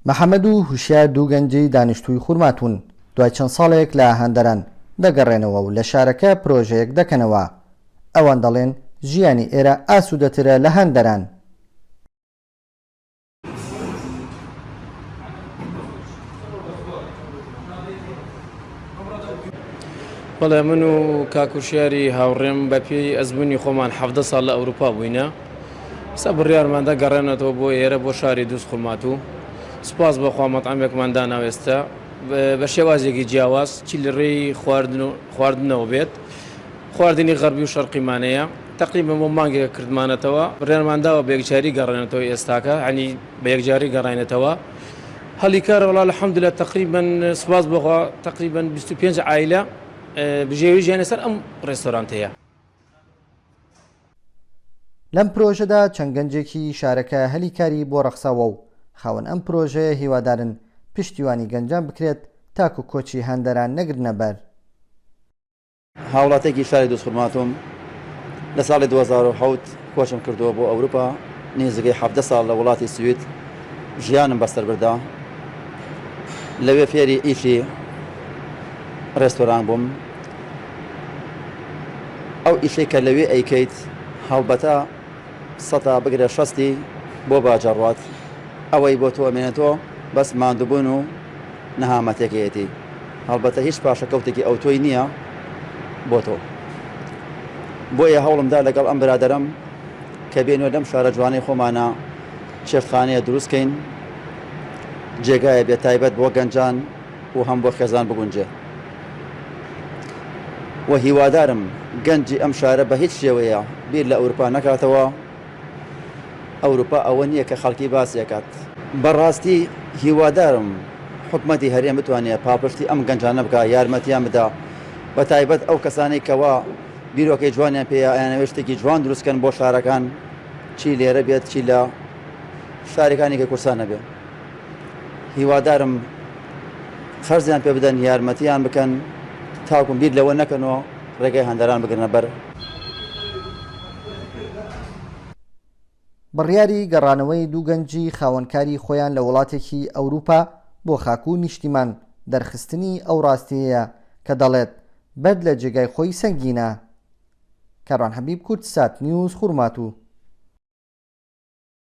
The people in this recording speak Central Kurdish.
محەممەد و هوشیار دوو گەنجی دانیشتووی خورماتون دوای چەند ساڵێک لە هەندەران دەگەڕێنەوە و لە شارەکە پرۆژەیەک دەکەنەوە. ئەوان دەڵێن ژیانی ئێرە ئاسوودەترە لە هەندەران. بەڵێ من و کاکوشیاری هاوڕێم بە پێی ئەزمموی خۆمان 17 ساڵ لە ئەوروپا بووینە. سە بڕیارماندا گەڕێنێتەوە بۆ ئێرە بۆ شاری دووس خورمات و سوپاس بەخوا مەتعەمێکماندا ناوێستە بە شێوازێکی جیاواز چی لە ڕێی خواردنەوە بێت. خواردنی غەربی و شەرقیمانەیە تقریبا بۆ مانگێک کردمانێتەوە. بڕیارمانداوە بە یەکجاری گەڕێنێتەوە ئێستاکە عنی بە یەکجاری گەڕێنێتەوە. هەڵی کارە وەڵا الحەمدولillah تقریبا سوپاس بەخوا تقریبا 25 عائلە بژێوی ژیانە سەر ئەم ڕێستۆرانتەیە. لەم پرۆژەدا چەند گەنجێکی شارەکە هەلی کاری بۆ ڕەخساوە و خاوەن ئەم پرۆژەیە هیوادارن پشتیوانی گەنجان بکرێت تاکو کۆچی هەندەران نەگرنە بەر. هاوڵاتێکی شاری دووس خورماتم لە ساڵی 2007 کۆچم کردووە بۆ ئەوروپا. نێزگەی 17 ساڵ لە وڵاتی سوید ژیانم بەسەر بردا. لەوێ فێری ئیشی ڕێستۆران بووم. ئەو ئیشەی کە لەوێ ئەیکەیت هەڵبەتە سەتا بگرە شەستی بۆ باجەڕات ئەوەی بۆ تۆ ئەمێنێتەوە بەس ماندووبوون و نەهامەتێکەتی. هەڵبەتە هیچ پاشەکەوتێکی ئەو تۆی نییە بۆ تۆ. بۆیە هەوڵمدا لەگەڵ ئەم برادەرم کە بێنەوە لەم شارە جوانەی خۆمانە چێشتخانەیە دروستکەین، جێگایە بێت تایبەت بۆ گەنجان و هەم بۆ خێزان بگونجێ. و هیوادارم گەنجی ئەم شارە بە هیچ شێوەیە بیر لە ئەوروپا نەکاتەوە. ئەوروپا ئەوە نییە کە خەڵکی باسیەکات. بەڕاستی هیوادارم حکومەتی هەرێم بتوانێت پاپشتی ئەم گەنجانە بکە، یارمەتیان بدا، بە تایبەت ئەو کەسانەی کەوا بیرۆکەی جوانیان پێ ئەیانەوێت شتێکی جوان دروستکەن بۆ شارەکان، چی لێرە بێت چی لە شارەکانی کە کورسانە بێت. هیوادارم خەرجیان پێ بدەن، یارمەتیان بکەن تاکوم بیر لەوە نەکەنەوە ڕێگەی هەندەران بگرنە بەر. بڕیاری گەڕانەوەی دوو گەنجی خاوەنکاری خۆیان لە وڵاتێکی ئەوروپا بۆ خاک و نیشتیمان دەرخستنی ئەو ڕاستیەیە کە دەڵێت بەد لە جێگای خۆی سەنگینە. کاروان حەبیب، کورتسات نیوز، خورمات و